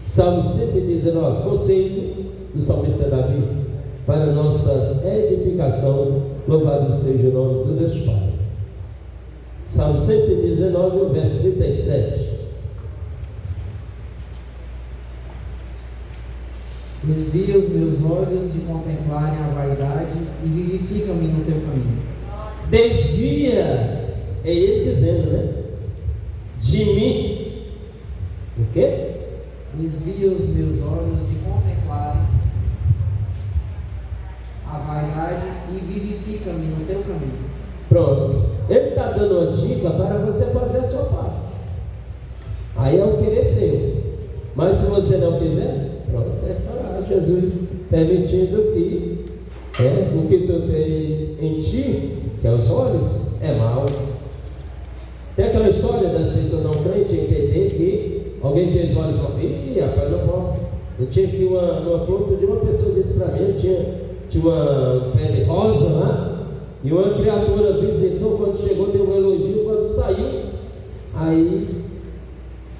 Salmo 119, conceito do salmista Davi, para nossa edificação. Louvado seja o nome do Deus Pai. Salmo 119, o verso 37. Desvia os meus olhos de contemplarem a vaidade e vivifica-me no teu caminho. Desvia, é ele dizendo, né? De mim. O quê? Desvia os meus olhos de contemplarem a vaidade e vivifica-me no teu caminho. Pronto. Ele está dando uma dica para você fazer a sua parte. Aí é o querer seu. Mas se você não quiser, pronto, você fará. Jesus permitindo que o que tu tem em ti, que é os olhos, é mal. Tem aquela história das pessoas não crentes entender que alguém tem os olhos mal. Ih, rapaz, não posso. Eu tinha aqui uma foto de uma pessoa disse para mim, eu tinha uma pele rosa lá. E uma criatura visitou, quando chegou, deu um elogio, quando saiu, aí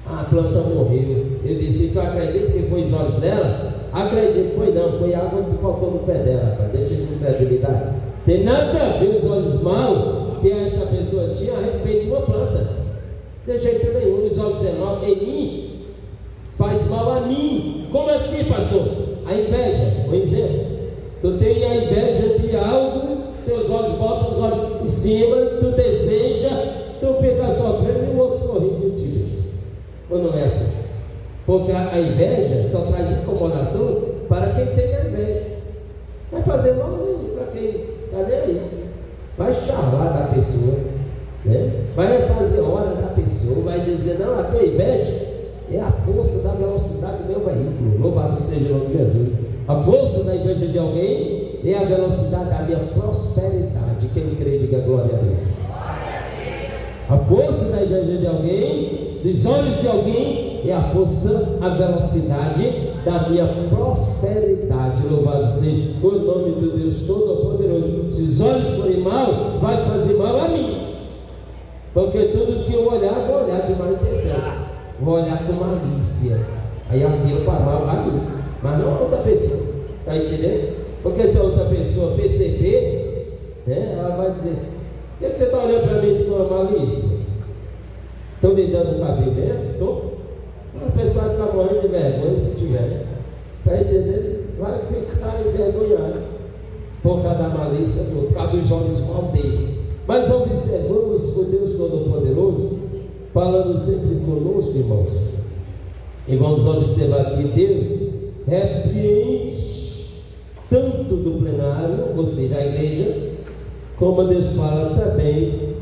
a planta morreu. Eu disse, tu acredita que foi os olhos dela? Acredito, foi não, foi água que faltou no pé dela, rapaz, deixa de incredulidade. Tem nada a ver os olhos maus que essa pessoa tinha a respeito de uma planta. De jeito nenhum, os olhos é mal em mim, faz mal a mim. Como assim, pastor? A inveja, por exemplo, tu tem a inveja de algo, teus olhos botam os olhos em cima, tu deseja, tu fica sofrendo e o outro sorri de ti. Ou não é assim? Porque a inveja só traz incomodação para quem tem a inveja. Vai fazer mal nenhum para quem está nem aí. Vai charlar da pessoa, né? Vai fazer hora da pessoa, vai dizer, não, a tua inveja é a força da velocidade do meu veículo. Louvado seja o nome de Jesus. A força da inveja de alguém é a velocidade da minha prosperidade. Quem crê, diga glória a Deus. A força da inveja de alguém, dos olhos de alguém, é a força, a velocidade da minha prosperidade. Louvado seja o nome do Deus Todo-Poderoso. Se os olhos forem mal, vai fazer mal a mim. Porque tudo que eu olhar, vou olhar de má intenção. Vou olhar com malícia. Aí aquilo faz mal a mim, mas não a outra pessoa. Está entendendo? Porque se a outra pessoa perceber, né, ela vai dizer, por que você está olhando para mim com uma malícia? Estou me dando cabimento? Estou. A pessoa vai ficar morrendo de vergonha se tiver. Está entendendo? Vai ficar envergonhado por causa da malícia, por causa dos olhos mal dele. Mas observamos o Deus Todo-Poderoso falando sempre conosco, irmãos. E vamos observar que Deus repreende tanto do plenário, ou seja, a igreja, como Deus fala também,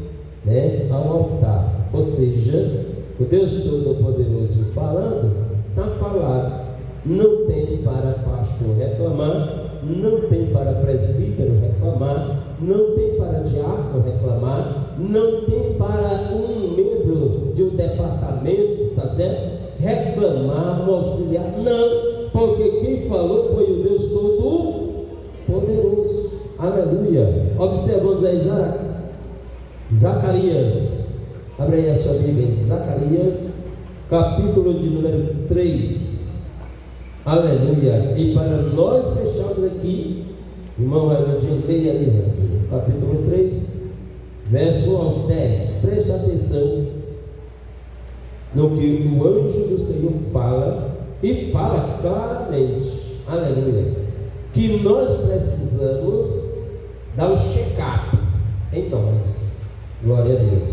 né, ao altar. Ou seja, o Deus Todo-Poderoso falando, está falado. Não tem para pastor reclamar, não tem para presbítero reclamar, não tem para diácono reclamar, não tem para um membro de um departamento, tá certo? reclamar, auxiliar. Não, porque quem falou foi o Deus Todo-Poderoso. Aleluia. Observamos aí Zacarias. Abre aí a sua Bíblia. Zacarias, capítulo de número 3. Aleluia. E para nós fecharmos aqui, irmão Evangelho, leia aí, capítulo 3, verso 1 ao 10. Preste atenção no que o anjo do Senhor fala, e fala claramente, aleluia, que nós precisamos dar um check-up em nós. Glória a Deus.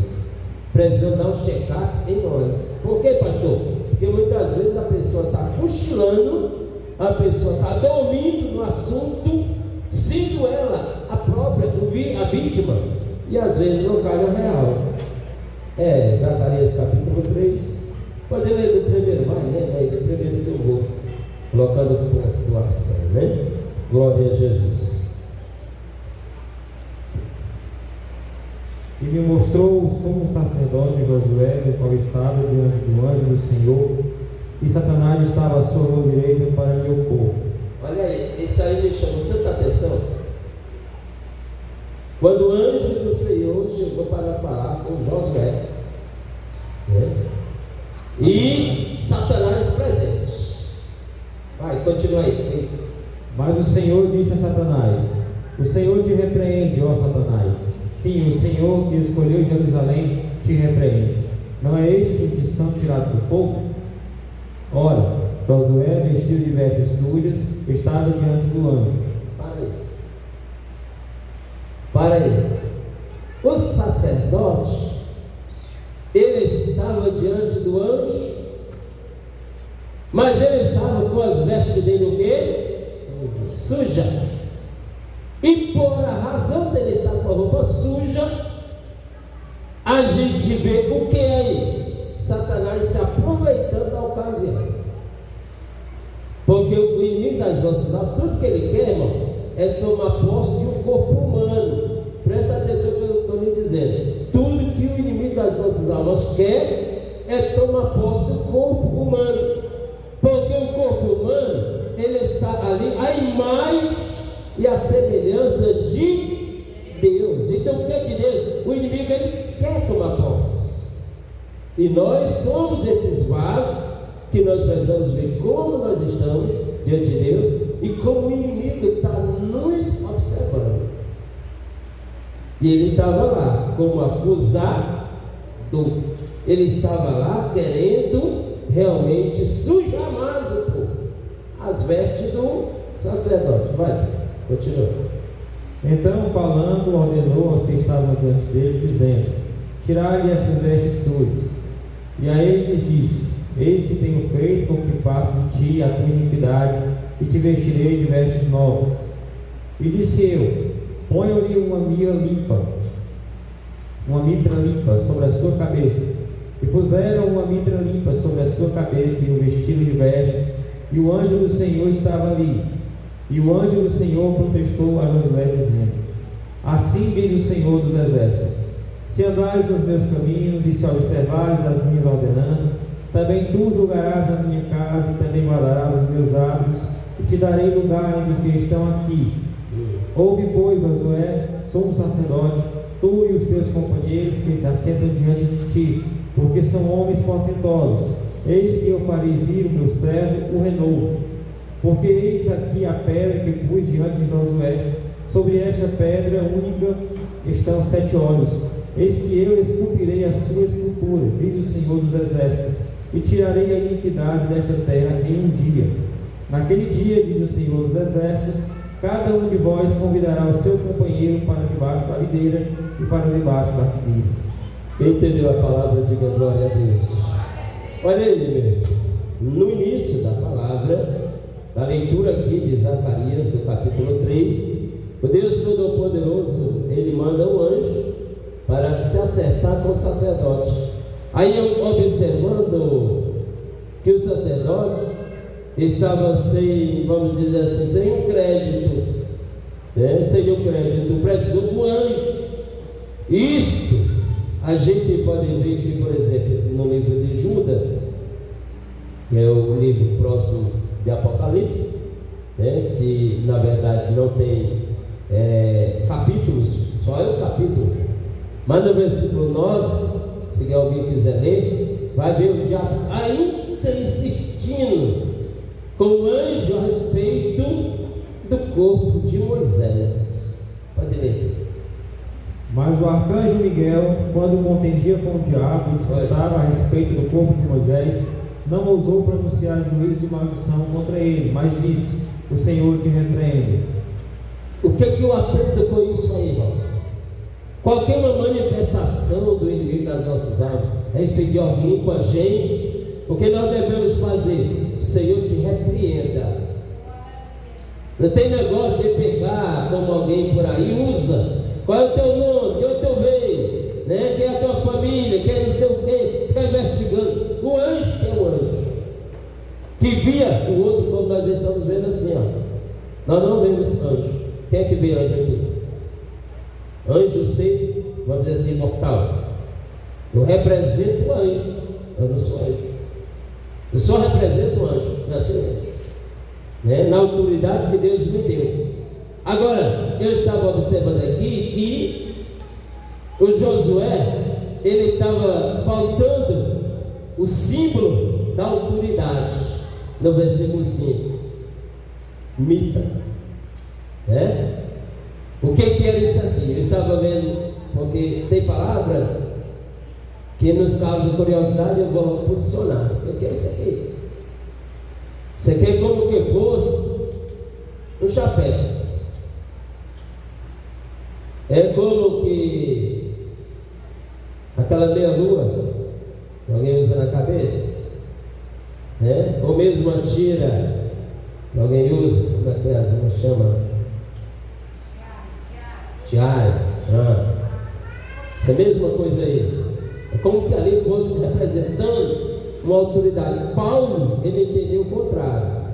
Precisamos dar um check-up em nós. Por quê, pastor? Porque muitas vezes a pessoa está cochilando, a pessoa está dormindo no assunto, sendo ela a própria, a vítima, e às vezes não cai na real. Zacarias capítulo 3. Pode ler do primeiro, vai, né? Aí do primeiro que eu vou colocando pontuação, né? Glória a Jesus. E me mostrou o sumo sacerdote Josué, o qual estava diante do anjo do Senhor, e Satanás estava à sua direita para me opor. Olha aí, isso aí me chamou tanta atenção. Quando o anjo do Senhor chegou para falar com Josué, né? E Satanás presente. Vai, continua aí. Mas o Senhor disse a Satanás: o Senhor te repreende, ó Satanás. Sim, o Senhor que escolheu Jerusalém te repreende. Não é este o tição tirado do fogo? Ora, Josué, vestido de vestes sujas, estava diante do anjo. Para aí. O sacerdote, ele estava diante do anjo, mas ele estava com as vestes dele o quê? Suja. E por a razão dele estar com a roupa suja, a gente vê o que aí? Satanás se aproveitando da ocasião. Porque o inimigo das nossas almas, tudo que ele quer, irmão, é tomar posse de um corpo humano. Presta atenção no que eu estou lhe dizendo. Tudo que o inimigo das nossas almas quer é tomar posse do corpo humano. Porque o corpo humano, ele está ali a imagem e a semelhança de Deus. Então o que é de Deus? O inimigo, ele quer tomar posse. E nós somos esses vasos que nós precisamos ver como nós estamos diante de Deus e como o inimigo está nos observando. E ele estava lá como acusador. Ele estava lá querendo realmente sujar mais o povo, as vestes do sacerdote. Vai, continua. Então, falando, ordenou aos que estavam diante dele, dizendo: tirai-lhe estas vestes sujas. E a ele lhes disse: eis que tenho feito com que passe de ti a tua iniquidade, e te vestirei de vestes novas. E disse eu: ponham-lhe uma mitra limpa sobre a sua cabeça. E puseram uma mitra limpa sobre a sua cabeça e um vestido de vestes, e o anjo do Senhor estava ali. E o anjo do Senhor protestou a Josué, dizendo: assim diz o Senhor dos exércitos: se andares nos meus caminhos e se observares as minhas ordenanças, também tu julgarás a minha casa e também guardarás os meus átrios, e te darei lugar entre os que estão aqui. Ouve, pois, Josué, sumo sacerdote, tu e os teus companheiros que se assentam diante de ti, porque são homens portentosos. Eis que eu farei vir o meu servo, o renovo. Porque eis aqui a pedra que pus diante de Josué. Sobre esta pedra única estão 7 olhos. Eis que eu esculpirei a sua escultura, diz o Senhor dos exércitos, e tirarei a iniquidade desta terra em um dia. Naquele dia, diz o Senhor dos exércitos, cada um de vós convidará o seu companheiro para debaixo da videira e para debaixo da figueira. Quem entendeu a palavra, diga glória a Deus. Olha aí, meu, no início da palavra, da leitura aqui de Zacarias, do capítulo 3, o Deus Todo-Poderoso, ele manda um anjo para se acertar com o sacerdote. Aí eu observando que o sacerdote estava sem, vamos dizer assim, sem um crédito, né? Sem o crédito, precisou do anjo. Isto a gente pode ver que, por exemplo, no livro de Judas, que é o livro próximo de Apocalipse, né, que na verdade não tem capítulos, só é um capítulo, mas no versículo 9, se alguém quiser ler, vai ver o diabo ainda insistindo com o anjo a respeito do corpo de Moisés. Pode ler. Mas o arcanjo Miguel, quando contendia com o diabo e disputava a respeito do corpo de Moisés, não ousou pronunciar juízo de maldição contra ele, mas disse: o Senhor te repreende. O que eu aprendo com isso aí, irmão? Qualquer uma manifestação do inimigo das nossas almas a respeito de alguém com a gente, o que nós devemos fazer? O Senhor te repreenda. Não tem negócio de pegar como alguém por aí usa. Qual é o teu nome? Quem é o teu veio? Né? Quem é a tua família? Quem é não sei o quê? Fica investigando. O anjo que é o anjo, que via o outro como nós estamos vendo assim, ó. Nós não vemos anjo. Quem é que vê anjo aqui? Anjo ser, vamos dizer assim, mortal. Eu represento o anjo, eu não sou anjo. Eu só represento o anjo, não é assim, né? Na autoridade que Deus me deu. Agora, eu estava observando aqui que o Josué, ele estava faltando o símbolo da autoridade, no versículo 5. Mita, né? O que era isso aqui? Eu estava vendo, porque tem palavras que nos causam curiosidade, eu vou logo para o dicionário. O que é isso aqui? Isso aqui é como que fosse um chapéu. É como que aquela meia-lua que alguém usa na cabeça, né? Ou mesmo uma tira que alguém usa, como é que é? Essa chama? Tiara. Essa mesma coisa aí. É como que ali fosse representando uma autoridade. Paulo, ele entendeu o contrário.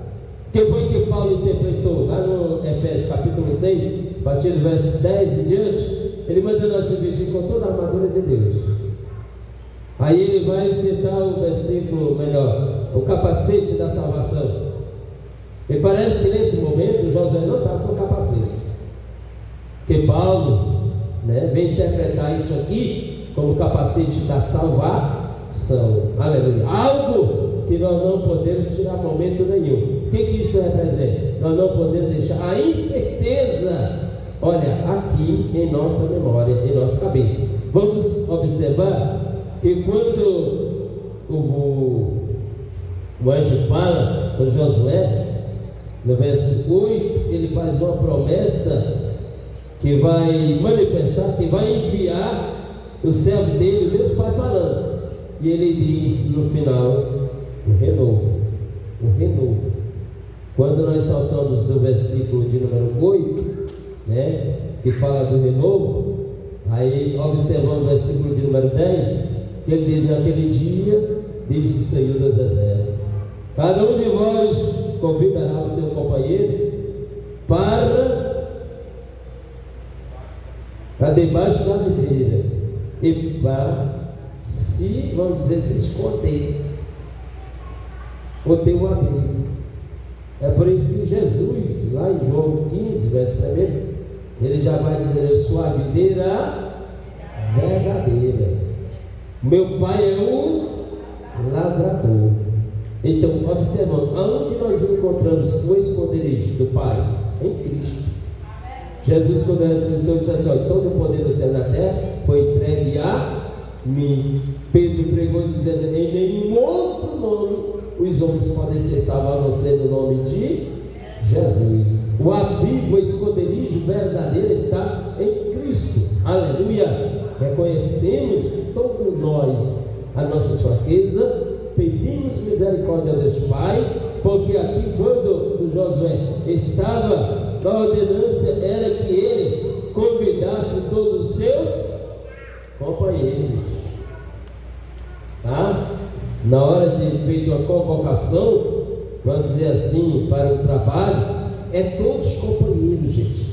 O que foi que Paulo interpretou? Lá no Efésios capítulo 6, a partir do verso 10 e diante, ele manda nós se vestir com toda a armadura de Deus. Aí ele vai citar o versículo melhor, o capacete da salvação. Me parece que nesse momento Josué não estava com capacete, porque Paulo, né, vem interpretar isso aqui como capacete da salvação. Aleluia. Algo que nós não podemos tirar momento nenhum. O que isso representa? Nós não podemos deixar a incerteza, olha, aqui em nossa memória, em nossa cabeça. Vamos observar que quando o anjo fala com Josué, no verso 8, ele faz uma promessa que vai manifestar, que vai enviar o servo dele, Deus Pai falando. E ele diz no final, o renovo. Quando nós saltamos do versículo de número 8, né, que fala do renovo, aí observando o versículo de número 10, que ele diz: naquele dia, diz o Senhor dos Exércitos, cada um de vós convidará o seu companheiro para debaixo da videira e para se, vamos dizer, se esconder ou ter um abrigo. É por isso que Jesus, lá em João 15, verso 1, ele já vai dizer: eu sou a videira verdadeira, meu pai é o lavrador. Então, observando, aonde nós encontramos o esconderijo do Pai? Em Cristo. Jesus, quando ressuscitou, disse assim: olha, todo o poder do céu e da terra foi entregue a mim. Pedro pregou dizendo: em nenhum outro nome os homens podem ser salvos a não ser no nome de Jesus. O abrigo, o esconderijo verdadeiro está em Cristo. Aleluia. Reconhecemos todos nós a nossa fraqueza, pedimos misericórdia a Deus Pai, porque aqui quando o Josué estava, a ordenança era que ele convidasse todos os seus companheiros, tá? Na hora de feita uma convocação, vamos dizer assim, para o trabalho, é todos companheiros, gente.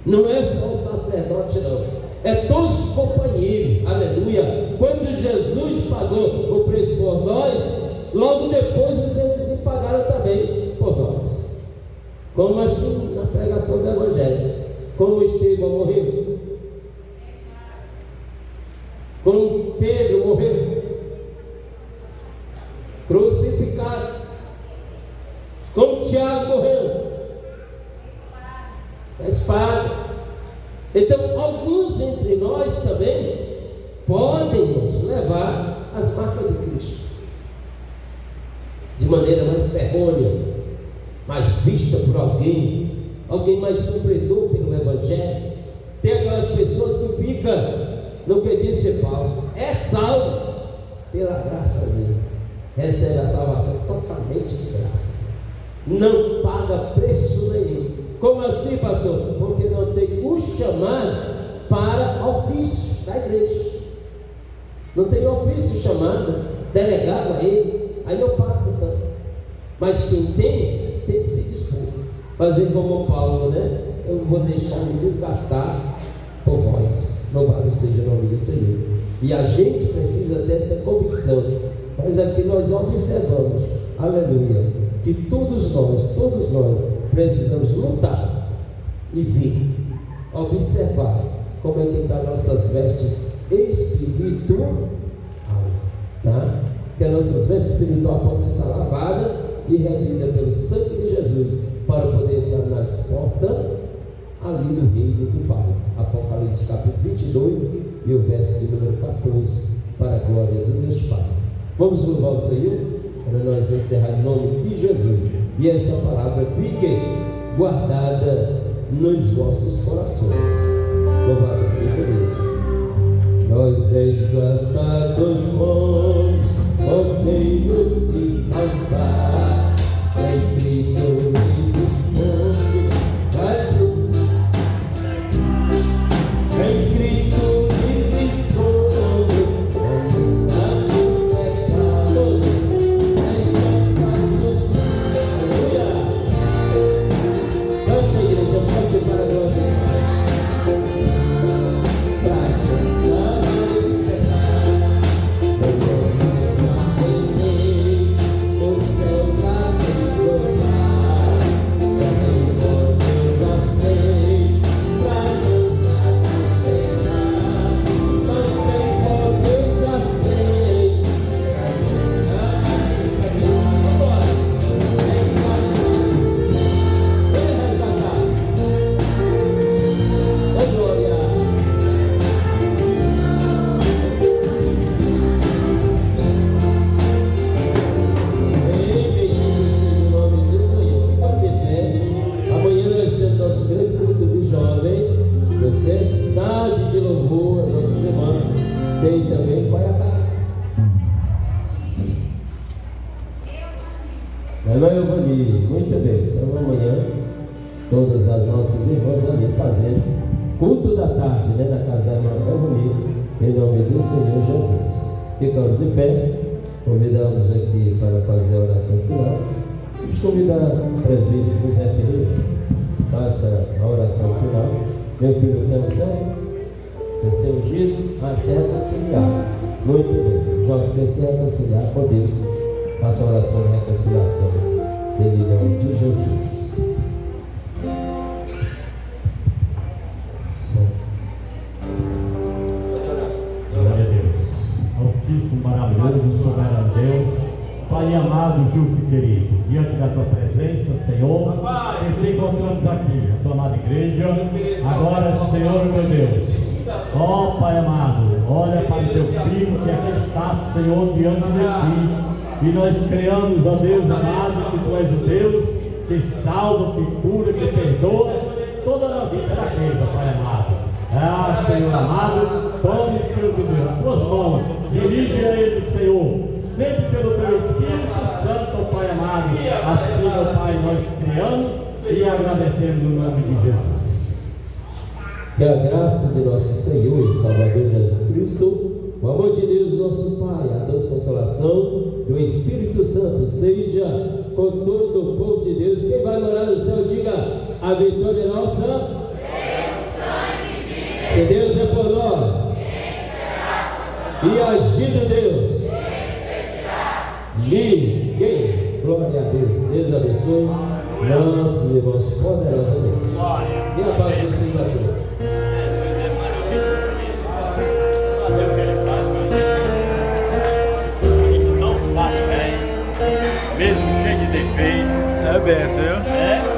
Não é só o sacerdote, não. É todos companheiros. Aleluia. Quando Jesus pagou o preço por nós, logo depois os eles se pagaram também por nós. Como assim? Na pregação do Evangelho. Como Estevão morreu, como Pedro morreu, crucificado, como Tiago morreu, a espada. Então, alguns entre nós também podem nos levar às marcas de Cristo, de maneira mais ferrônea, mais vista por alguém mais sofredor pelo Evangelho. Tem aquelas pessoas que ficam, não quer dizer Paulo, é salvo pela graça dele, recebe a salvação totalmente de graça, não paga preço nenhum. Como assim, pastor? Porque não tem o chamado para ofício da igreja, não tem ofício chamado, delegado a ele, aí não paga então. Mas quem tem que se dispor, fazer como Paulo, né? Eu vou deixar me desgastar por vós, louvado seja o nome do Senhor. E a gente precisa desta convicção. Mas aqui nós observamos, aleluia, que todos nós precisamos lutar e ver, observar como é que está nossas vestes espirituais, tá? Que as nossas vestes espirituais possam estar lavadas e remidas pelo sangue de Jesus, para poder entrar nas portas ali no reino do Pai. Apocalipse capítulo 22 e o verso de número 14, para a glória do Deus Pai. Vamos louvar o Senhor para nós encerrar em nome de Jesus. E esta palavra fique guardada nos vossos corações. Louvado seja Deus. Nós resgatados fomos, podemos te salvar. Em Cristo vivo somos, em Cristo vivo somos, perdoados pecados, resgatados. Aleluia! Canta, igreja, cante para a glória do Pai. Perdoados pecados, o céu vai desfrutar, também podemos aceitar, para nos esperar, também podemos aceitar, agora, resgatar, oh glória. Bendito seja o nome do Senhor. Ficamos de pé. Amanhã nós temos nosso grande culto do jovem, você, tarde de louvor, nossos irmãos. Tem também vai a casa. Irmã Euvani, muito bem. Então amanhã todas as nossas irmãs ali fazendo culto da tarde, né, na casa da irmã Euvani, em nome do Senhor Jesus. Ficamos de pé. Convidamos aqui para fazer a oração final. Vamos convidar o presbítero José Ferreira, faça a oração final. Meu filho, tem unção? Quer ser ungido? Se reconciliar. Muito bem. Jovem, quer se reconciliar com Deus? Faça a oração de reconciliação. Em nome de Jesus. Glória a Deus. Altíssimo, maravilhoso, soberano Deus, Pai amado, justo e querido, diante da tua presença, Senhor, que nos encontramos aqui, a tua amada igreja, agora, Senhor meu Deus, ó Pai amado, olha para o teu filho que aqui está, Senhor, diante de ti, e nós creamos, ó Deus amado, que tu és o Deus que salva, que cura, que perdoa toda a nossa fraqueza, Pai amado. Senhor amado, tome, Senhor de Deus, as tuas mãos, dirige a ele, Senhor, sempre pelo teu Espírito Santo, Pai amado. Assim, meu Pai, nós criamos e agradecemos no nome de Jesus. Que a graça de nosso Senhor e Salvador Jesus Cristo, o amor de Deus, nosso Pai, a doce consolação do Espírito Santo seja com todo o povo de Deus. Quem vai morar no céu, diga: a vitória é nossa. Se Deus é por nós, e agindo Deus, livre. Deus. Deus abençoe nossos irmãos poderosamente. E a paz do Senhor a todos. Fazer o que eles fazem com a gente não faz bem, mesmo cheio de defeito. É benção, viu? É.